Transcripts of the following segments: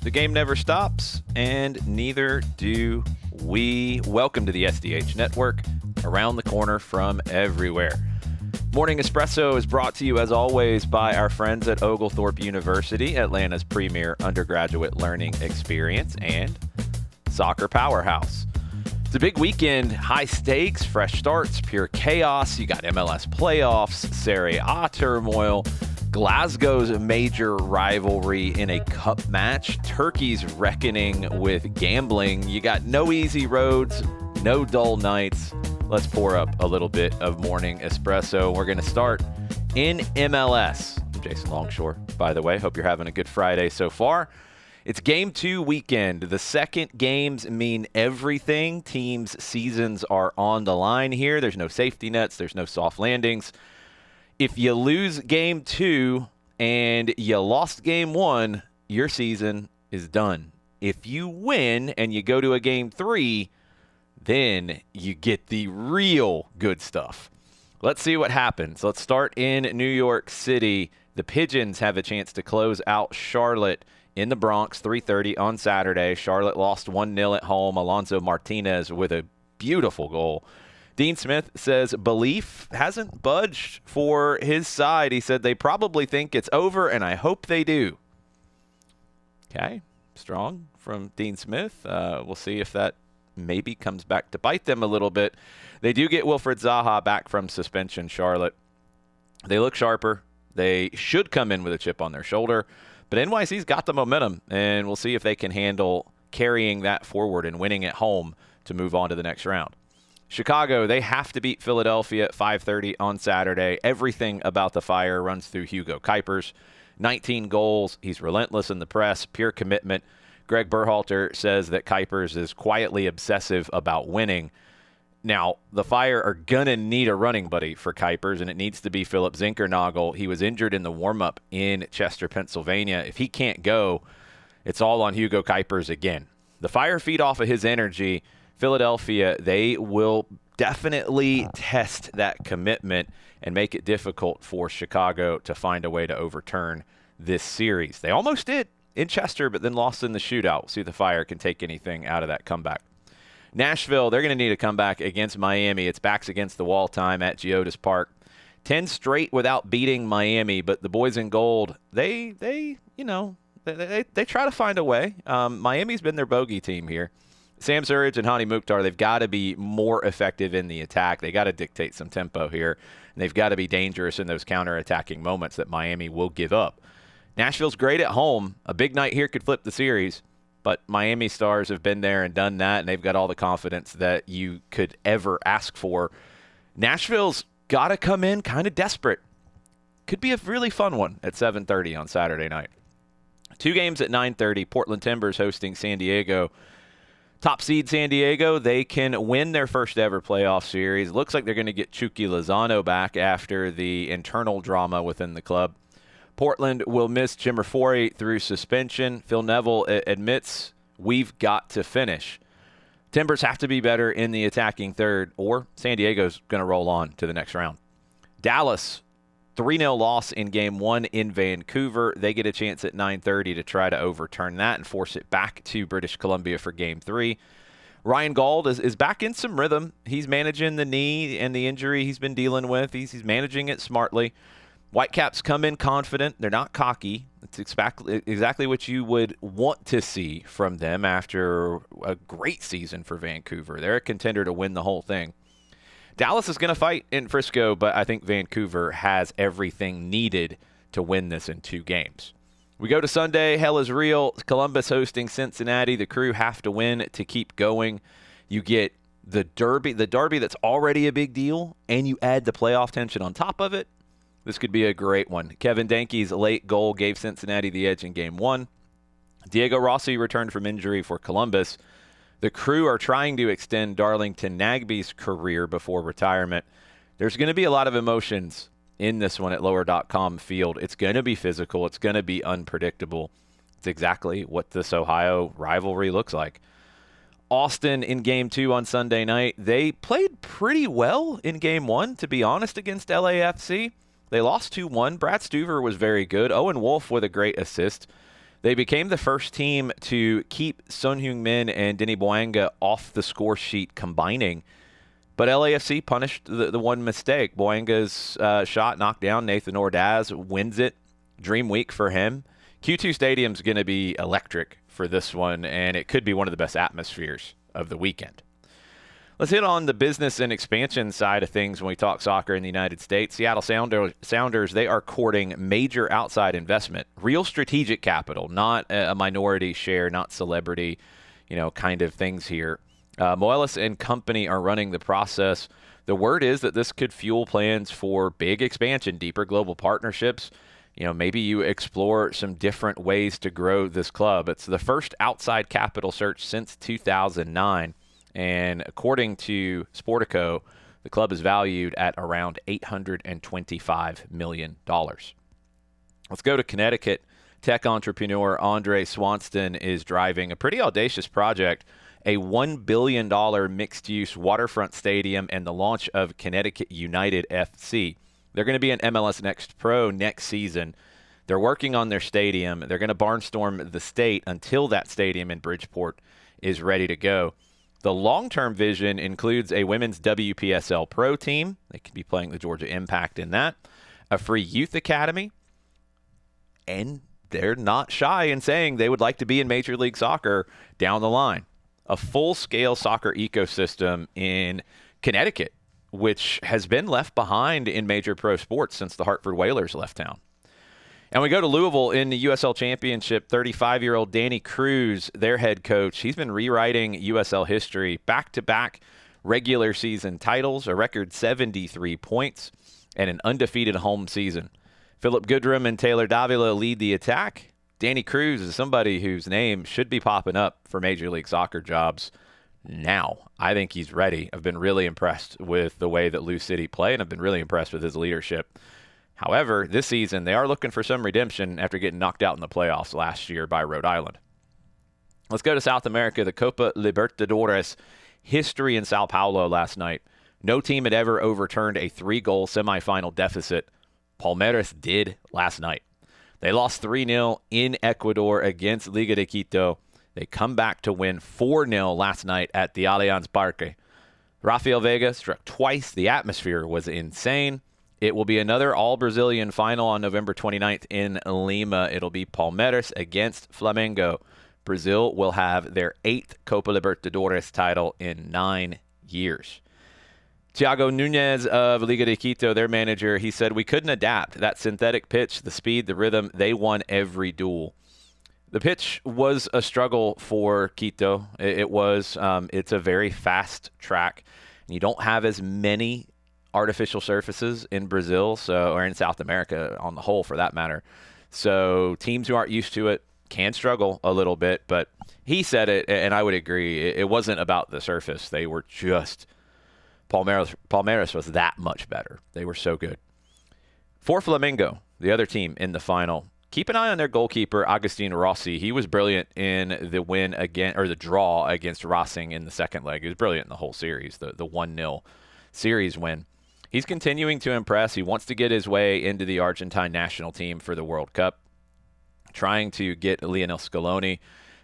The game never stops, and neither do we. Welcome to the SDH Network, around the corner from everywhere. Morning Espresso is brought to you, as always, by our friends at Oglethorpe University, Atlanta's premier undergraduate learning experience, and Soccer Powerhouse. It's a big weekend, high stakes, fresh starts, pure chaos. You got MLS playoffs, Serie A turmoil, Glasgow's major rivalry in a cup match, Turkey's reckoning with gambling. You got no easy roads, no dull nights. Let's pour up a little bit of morning espresso. We're going to start in MLS. I'm Jason Longshore, by the way. Hope you're having a good Friday so far. It's Game 2 weekend. The second games mean everything. Teams' seasons are on the line here. There's no safety nets. There's no soft landings. If you lose Game 2 and you lost Game 1, your season is done. If you win and you go to a Game 3, then you get the real good stuff. Let's see what happens. Let's start in New York City. The Pigeons have a chance to close out Charlotte in the Bronx, 3:30 on Saturday. Charlotte lost 1-0 at home. Alonso Martinez with a beautiful goal. Dean Smith says belief hasn't budged for his side. He said they probably think it's over, and I hope they do. Okay, strong from Dean Smith. We'll see if that maybe comes back to bite them a little bit. They do get Wilfred Zaha back from suspension, Charlotte. They look sharper. They should come in with a chip on their shoulder. But NYC's got the momentum, and we'll see if they can handle carrying that forward and winning at home to move on to the next round. Chicago, they have to beat Philadelphia at 5:30 on Saturday. Everything about the Fire runs through Hugo Kuipers. 19 goals. He's relentless in the press, pure commitment. Greg Berhalter says that Kuipers is quietly obsessive about winning. Now, the Fire are going to need a running buddy for Kuipers, and it needs to be Philip Zinkernagel. He was injured in the warm-up in Chester, Pennsylvania. If he can't go, it's all on Hugo Kuipers again. The Fire feed off of his energy. Philadelphia, they will definitely test that commitment and make it difficult for Chicago to find a way to overturn this series. They almost did in Chester, but then lost in the shootout. We'll see if the Fire can take anything out of that comeback. Nashville, they're going to need a comeback against Miami. It's backs against the wall time at GEODIS Park. 10 straight without beating Miami, but the boys in gold, they try to find a way. Miami's been their bogey team here. Sam Surridge and Hani Mukhtar, they've got to be more effective in the attack. They got to dictate some tempo here, and they've got to be dangerous in those counter-attacking moments that Miami will give up. Nashville's great at home. A big night here could flip the series. But Miami Stars have been there and done that, and they've got all the confidence that you could ever ask for. Nashville's got to come in kind of desperate. Could be a really fun one at 7:30 on Saturday night. 2 games at 9:30. Portland Timbers hosting San Diego. Top seed San Diego, they can win their first ever playoff series. Looks like they're going to get Chucky Lozano back after the internal drama within the club. Portland will miss Jim Rafori through suspension. Phil Neville admits we've got to finish. Timbers have to be better in the attacking third, or San Diego's going to roll on to the next round. Dallas, 3-0 loss in Game 1 in Vancouver. They get a chance at 9:30 to try to overturn that and force it back to British Columbia for Game 3. Ryan Gauld is back in some rhythm. He's managing the knee and the injury he's been dealing with. He's managing it smartly. Whitecaps come in confident. They're not cocky. It's exactly what you would want to see from them after a great season for Vancouver. They're a contender to win the whole thing. Dallas is going to fight in Frisco, but I think Vancouver has everything needed to win this in 2 games. We go to Sunday. Hell is real. Columbus hosting Cincinnati. The Crew have to win to keep going. You get the Derby that's already a big deal, and you add the playoff tension on top of it. This could be a great one. Kevin Danke's late goal gave Cincinnati the edge in Game 1. Diego Rossi returned from injury for Columbus. The Crew are trying to extend Darlington Nagbe's career before retirement. There's going to be a lot of emotions in this one at lower.com field. It's going to be physical. It's going to be unpredictable. It's exactly what this Ohio rivalry looks like. Austin in Game 2 on Sunday night. They played pretty well in Game 1, to be honest, against LAFC. They lost 2-1. Brad Stuver was very good. Owen Wolff with a great assist. They became the first team to keep Son Heung-min and Denny Boanga off the score sheet combining. But LAFC punished the one mistake. Boanga's shot knocked down. Nathan Ordaz wins it. Dream week for him. Q2 Stadium's going to be electric for this one, and it could be one of the best atmospheres of the weekend. Let's hit on the business and expansion side of things when we talk soccer in the United States. Seattle Sounders, they are courting major outside investment, real strategic capital, not a minority share, not celebrity, kind of things here. Moelis and company are running the process. The word is that this could fuel plans for big expansion, deeper global partnerships. Maybe you explore some different ways to grow this club. It's the first outside capital search since 2009. And according to Sportico, the club is valued at around $825 million. Let's go to Connecticut. Tech entrepreneur Andre Swanston is driving a pretty audacious project, a $1 billion mixed-use waterfront stadium and the launch of Connecticut United FC. They're going to be an MLS Next Pro next season. They're working on their stadium. They're going to barnstorm the state until that stadium in Bridgeport is ready to go. The long-term vision includes a women's WPSL Pro team. They could be playing the Georgia Impact in that. A free youth academy. And they're not shy in saying they would like to be in Major League Soccer down the line. A full-scale soccer ecosystem in Connecticut, which has been left behind in major pro sports since the Hartford Whalers left town. And we go to Louisville in the USL Championship. 35-year-old Danny Cruz, their head coach, he's been rewriting USL history. Back-to-back regular season titles, a record 73 points, and an undefeated home season. Philip Goodrum and Taylor Davila lead the attack. Danny Cruz is somebody whose name should be popping up for Major League Soccer jobs now. I think he's ready. I've been really impressed with the way that Lou City play, and I've been really impressed with his leadership. However, this season, they are looking for some redemption after getting knocked out in the playoffs last year by Rhode Island. Let's go to South America. The Copa Libertadores history in Sao Paulo last night. No team had ever overturned a 3-goal semifinal deficit. Palmeiras did last night. They lost 3-0 in Ecuador against Liga de Quito. They come back to win 4-0 last night at the Allianz Parque. Rafael Vega struck twice. The atmosphere was insane. It will be another all-Brazilian final on November 29th in Lima. It'll be Palmeiras against Flamengo. Brazil will have their 8th Copa Libertadores title in 9 years. Thiago Nunes of Liga de Quito, their manager, he said, "We couldn't adapt. That synthetic pitch, the speed, the rhythm, they won every duel." The pitch was a struggle for Quito. It was. It's a very fast track. You don't have as many artificial surfaces in Brazil, or in South America on the whole, for that matter. So teams who aren't used to it can struggle a little bit. But he said it, and I would agree. It wasn't about the surface. They were just Palmeiras was that much better. They were so good. For Flamengo, the other team in the final, keep an eye on their goalkeeper, Agustin Rossi. He was brilliant in the draw against Racing in the second leg. He was brilliant in the whole series, the 1-0 series win. He's continuing to impress. He wants to get his way into the Argentine national team for the World Cup, trying to get Lionel Scaloni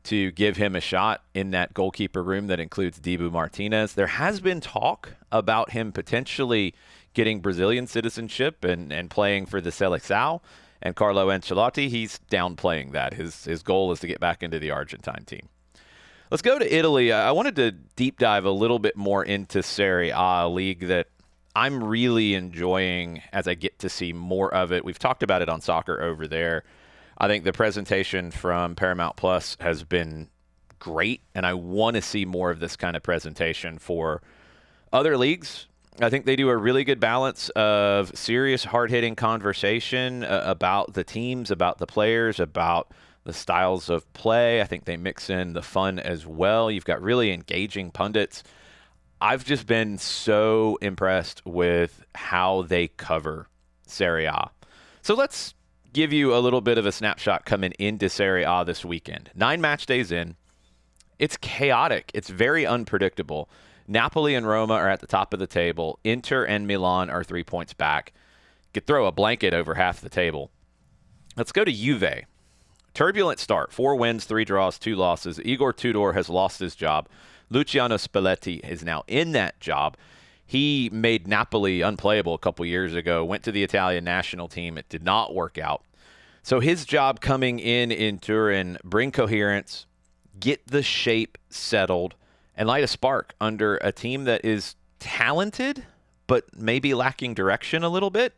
to give him a shot in that goalkeeper room that includes Dibu Martinez. There has been talk about him potentially getting Brazilian citizenship and playing for the Seleção. And Carlo Ancelotti, he's downplaying that. His goal is to get back into the Argentine team. Let's go to Italy. I wanted to deep dive a little bit more into Serie A, a league that I'm really enjoying as I get to see more of it. We've talked about it on Soccer Over There. I think the presentation from Paramount Plus has been great, and I want to see more of this kind of presentation for other leagues. I think they do a really good balance of serious, hard-hitting conversation about the teams, about the players, about the styles of play. I think they mix in the fun as well. You've got really engaging pundits. I've just been so impressed with how they cover Serie A. So let's give you a little bit of a snapshot coming into Serie A this weekend. 9 match days in. It's chaotic. It's very unpredictable. Napoli and Roma are at the top of the table. Inter and Milan are 3 points back. Could throw a blanket over half the table. Let's go to Juve. turbulent start. 4 wins, 3 draws, 2 losses. Igor Tudor has lost his job. Luciano Spalletti is now in that job. He made Napoli unplayable a couple years ago, went to the Italian national team. It did not work out. So his job coming in Turin, bring coherence, get the shape settled, and light a spark under a team that is talented, but maybe lacking direction a little bit.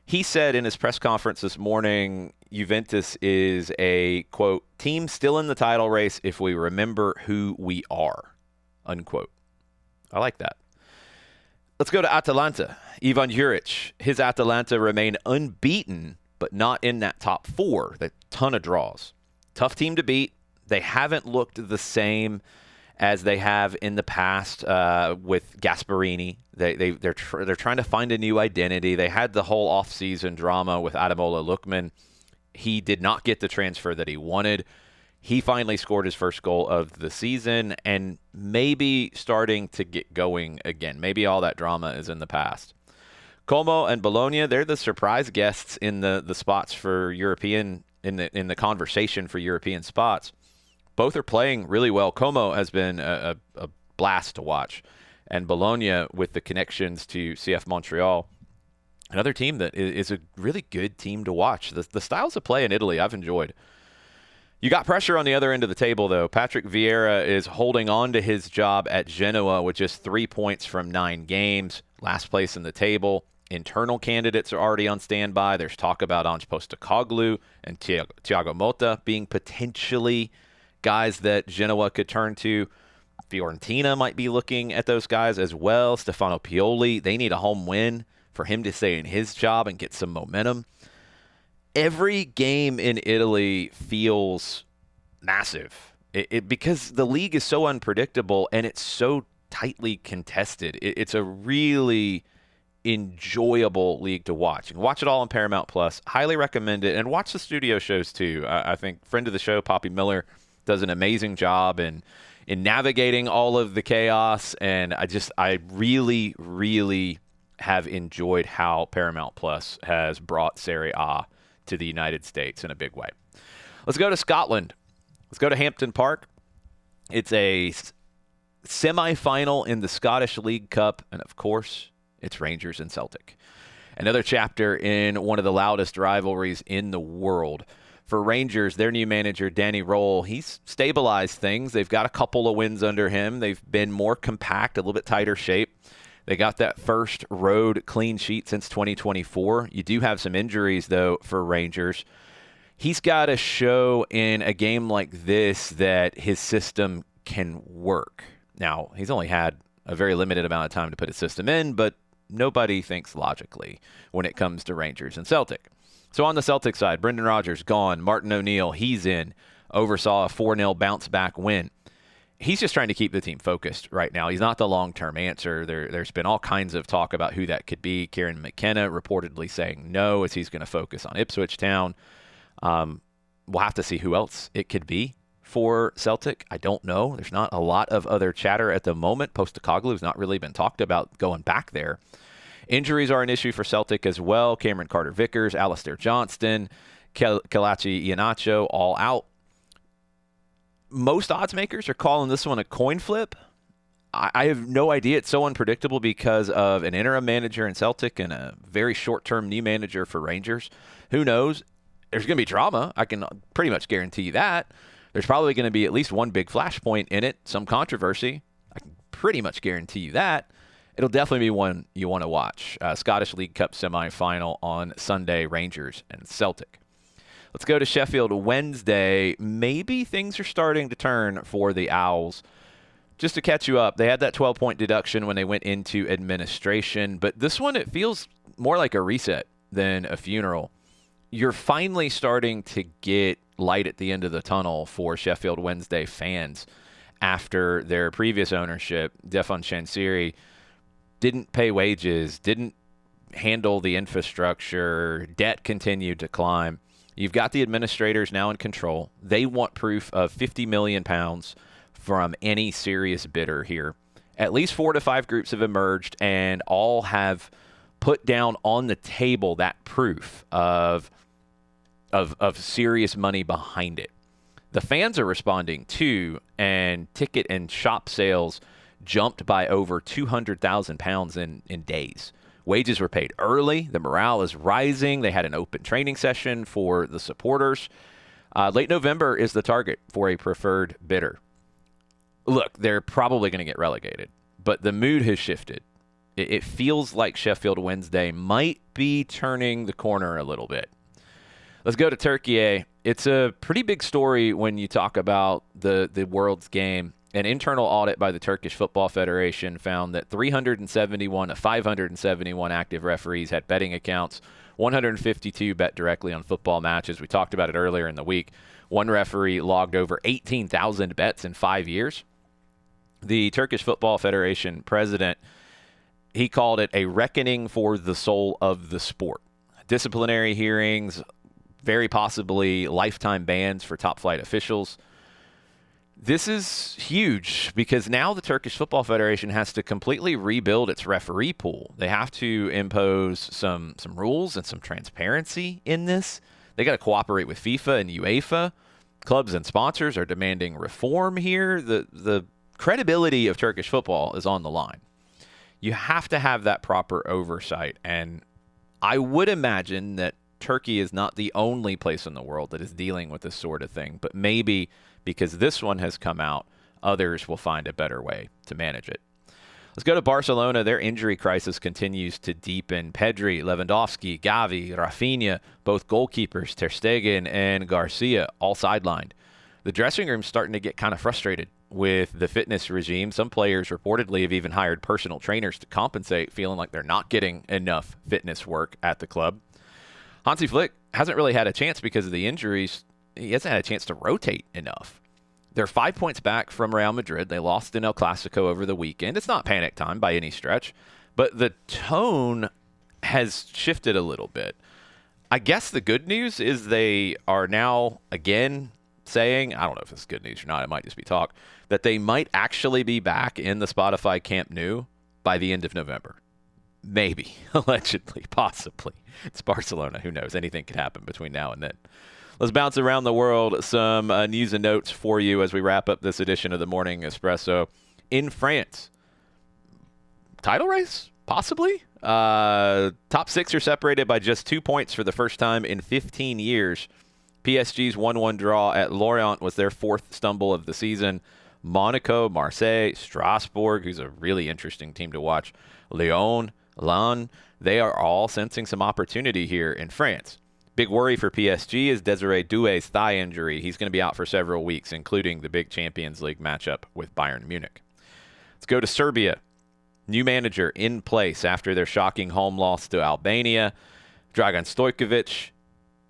He said in his press conference this morning, Juventus is a, quote, team still in the title race if we remember who we are, unquote. I like that. Let's go to Atalanta. Ivan Juric. His Atalanta remain unbeaten, but not in that top 4. A ton of draws. Tough team to beat. They haven't looked the same as they have in the past with Gasparini. They're trying to find a new identity. They had the whole offseason drama with Ademola Lookman. He did not get the transfer that he wanted. He finally scored his first goal of the season and maybe starting to get going again. Maybe all that drama is in the past. Como and Bologna, they're the surprise guests in the spots for European, in the conversation for European spots. Both are playing really well. Como has been a blast to watch. And Bologna, with the connections to CF Montreal, another team that is a really good team to watch. The styles of play in Italy I've enjoyed. You got pressure on the other end of the table, though. Patrick Vieira is holding on to his job at Genoa with just 3 points from 9 games. Last place in the table. Internal candidates are already on standby. There's talk about Ange Postecoglou and Thiago Motta being potentially guys that Genoa could turn to. Fiorentina might be looking at those guys as well. Stefano Pioli, they need a home win for him to stay in his job and get some momentum. Every game in Italy feels massive because the league is so unpredictable and it's so tightly contested. It's a really enjoyable league to watch. You can watch it all on Paramount Plus. Highly recommend it. And watch the studio shows too. I think friend of the show, Poppy Miller, does an amazing job in navigating all of the chaos. And I really, really have enjoyed how Paramount Plus has brought Serie A to the United States in a big way. Let's go to Scotland. Let's go to Hampton Park. It's a semi-final in the Scottish League Cup. And of course, it's Rangers and Celtic. Another chapter in one of the loudest rivalries in the world. For Rangers, their new manager, Danny Roll, he's stabilized things. They've got a couple of wins under him. They've been more compact, a little bit tighter shape. They got that first road clean sheet since 2024. You do have some injuries, though, for Rangers. He's got to show in a game like this that his system can work. Now, he's only had a very limited amount of time to put his system in, but nobody thinks logically when it comes to Rangers and Celtic. So on the Celtic side, Brendan Rodgers gone. Martin O'Neill, he's in. Oversaw a 4-0 bounce-back win. He's just trying to keep the team focused right now. He's not the long-term answer. There's been all kinds of talk about who that could be. Kieran McKenna reportedly saying no, as he's going to focus on Ipswich Town. We'll have to see who else it could be for Celtic. I don't know. There's not a lot of other chatter at the moment. Postecoglou has not really been talked about going back there. Injuries are an issue for Celtic as well. Cameron Carter-Vickers, Alistair Johnston, Kelechi Iheanacho all out. Most odds makers are calling this one a coin flip. I have no idea. It's so unpredictable because of an interim manager in Celtic and a very short-term new manager for Rangers. Who knows? There's going to be drama. I can pretty much guarantee you that. There's probably going to be at least one big flashpoint in it, some controversy. I can pretty much guarantee you that. It'll definitely be one you want to watch. Scottish League Cup semifinal on Sunday, Rangers and Celtic. Let's go to Sheffield Wednesday. Maybe things are starting to turn for the Owls. Just to catch you up, they had that 12-point deduction when they went into administration, but this one, it feels more like a reset than a funeral. You're finally starting to get light at the end of the tunnel for Sheffield Wednesday fans after their previous ownership, Defon Chansiri, didn't pay wages, didn't handle the infrastructure, debt continued to climb. You've got the administrators now in control. They want proof of £50 million from any serious bidder here. At least 4 to 5 groups have emerged and all have put down on the table that proof of of serious money behind it. The fans are responding too, and ticket and shop sales jumped by over £200,000 in days. Wages were paid early. The morale is rising. They had an open training session for the supporters. Late November is the target for a preferred bidder. Look, they're probably going to get relegated, but the mood has shifted. It feels like Sheffield Wednesday might be turning the corner a little bit. Let's go to Turkey. It's a pretty big story when you talk about the world's game. An internal audit by the Turkish Football Federation found that 371 of 571 active referees had betting accounts. 152 bet directly on football matches. We talked about it earlier in the week. One referee logged over 18,000 bets in 5 years. The Turkish Football Federation president, he called it a reckoning for the soul of the sport. Disciplinary hearings, very possibly lifetime bans for top-flight officials. This is huge because now the Turkish Football Federation has to completely rebuild its referee pool. They have to impose some rules and some transparency in this. They got to cooperate with FIFA and UEFA. Clubs and sponsors are demanding reform here. The credibility of Turkish football is on the line. You have to have that proper oversight, and I would imagine that Turkey is not the only place in the world that is dealing with this sort of thing, but maybe because this one has come out, others will find a better way to manage it. Let's go to Barcelona. Their injury crisis continues to deepen. Pedri, Lewandowski, Gavi, Rafinha, both goalkeepers, Ter Stegen and Garcia, all sidelined. The dressing room's starting to get kind of frustrated with the fitness regime. Some players reportedly have even hired personal trainers to compensate, feeling like they're not getting enough fitness work at the club. Hansi Flick hasn't really had a chance because of the injuries. He hasn't had a chance to rotate enough. They're 5 points back from Real Madrid. They lost in El Clasico over the weekend. It's not panic time by any stretch, but the tone has shifted a little bit. I guess the good news is they are now again saying, I don't know if it's good news or not, it might just be talk, that they might actually be back in the Spotify Camp Nou by the end of November. Maybe, allegedly, possibly. It's Barcelona. Who knows? Anything could happen between now and then. Let's bounce around the world. Some news and notes for you as we wrap up this edition of the Morning Espresso. In France, title race? Possibly. Top six are separated by just 2 points for the first time in 15 years. PSG's 1-1 draw at Lorient was their fourth stumble of the season. Monaco, Marseille, Strasbourg, who's a really interesting team to watch, Lyon, they are all sensing some opportunity here in France. Big worry for PSG is Desiree Doué's thigh injury. He's going to be out for several weeks, including the big Champions League matchup with Bayern Munich. Let's go to Serbia. New manager in place after their shocking home loss to Albania. Dragan Stojkovic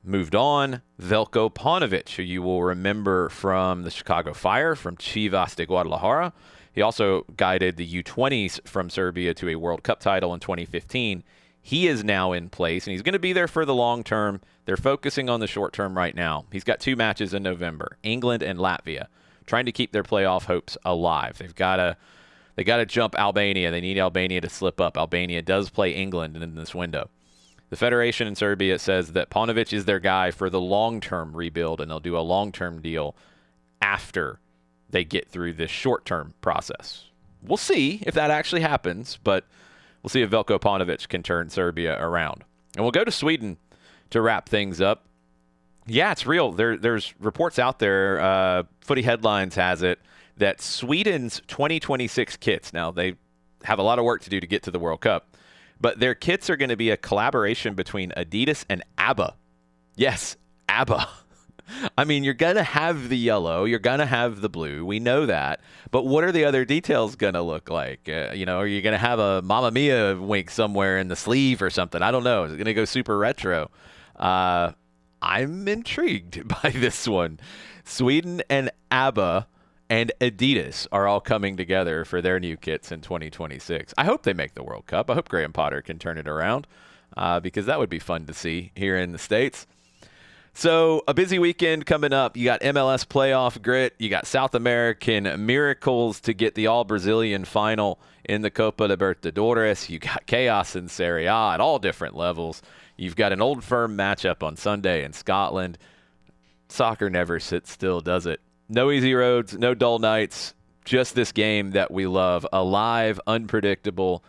moved on. Veljko Paunovic, who you will remember from the Chicago Fire, from Chivas de Guadalajara. He also guided the U20s from Serbia to a World Cup title in 2015. He is now in place, and he's going to be there for the long term. They're focusing on the short term right now. He's got 2 matches in November, England and Latvia, trying to keep their playoff hopes alive. They got to jump Albania. They need Albania to slip up. Albania does play England in this window. The Federation in Serbia says that Paunovic is their guy for the long-term rebuild, and they'll do a long-term deal after they get through this short-term process. We'll see if that actually happens, but we'll see if Veljko Paunovic can turn Serbia around. And we'll go to Sweden to wrap things up. Yeah, it's real. There's reports out there, Footy Headlines has it, that Sweden's 2026 kits, now they have a lot of work to do to get to the World Cup, but their kits are going to be a collaboration between Adidas and ABBA. Yes, ABBA. I mean, you're going to have the yellow, you're going to have the blue, we know that, but what are the other details going to look like? Are you going to have a Mamma Mia wink somewhere in the sleeve or something? I don't know. Is it going to go super retro? I'm intrigued by this one. Sweden and ABBA and Adidas are all coming together for their new kits in 2026. I hope they make the World Cup. I hope Graham Potter can turn it around because that would be fun to see here in the States. So a busy weekend coming up. You got MLS playoff grit. You got South American miracles to get the all-Brazilian final in the Copa Libertadores. You got chaos in Serie A at all different levels. You've got an Old Firm matchup on Sunday in Scotland. Soccer never sits still, does it? No easy roads, no dull nights, just this game that we love. Alive, unpredictable,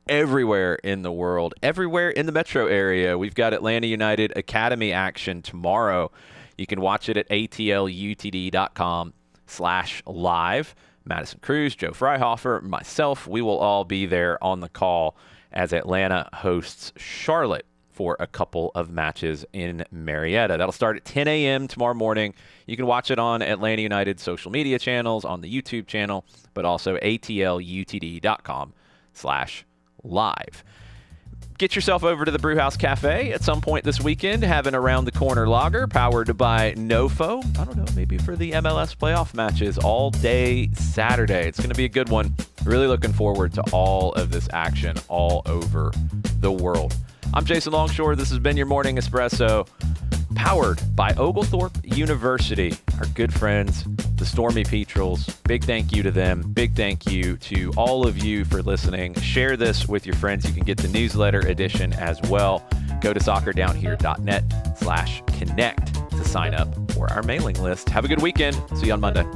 everywhere in the world, everywhere in the metro area. We've got Atlanta United Academy action tomorrow. You can watch it at atlutd.com/live. Madison Cruz, Joe Freihofer, myself, we will all be there on the call as Atlanta hosts Charlotte for a couple of matches in Marietta. That'll start at 10 a.m. tomorrow morning. You can watch it on Atlanta United social media channels, on the YouTube channel, but also atlutd.com/live. Get yourself over to the Brewhouse Cafe at some point this weekend. Have an around-the-corner lager powered by Nofo. I don't know, maybe for the MLS playoff matches all day Saturday. It's going to be a good one. Really looking forward to all of this action all over the world. I'm Jason Longshore. This has been your Morning Espresso, powered by Oglethorpe University, our good friends, the Stormy Petrels. Big thank you to them. Big thank you to all of you for listening. Share this with your friends. You can get the newsletter edition as well. Go to soccerdownhere.net/connect to sign up for our mailing list. Have a good weekend. See you on Monday.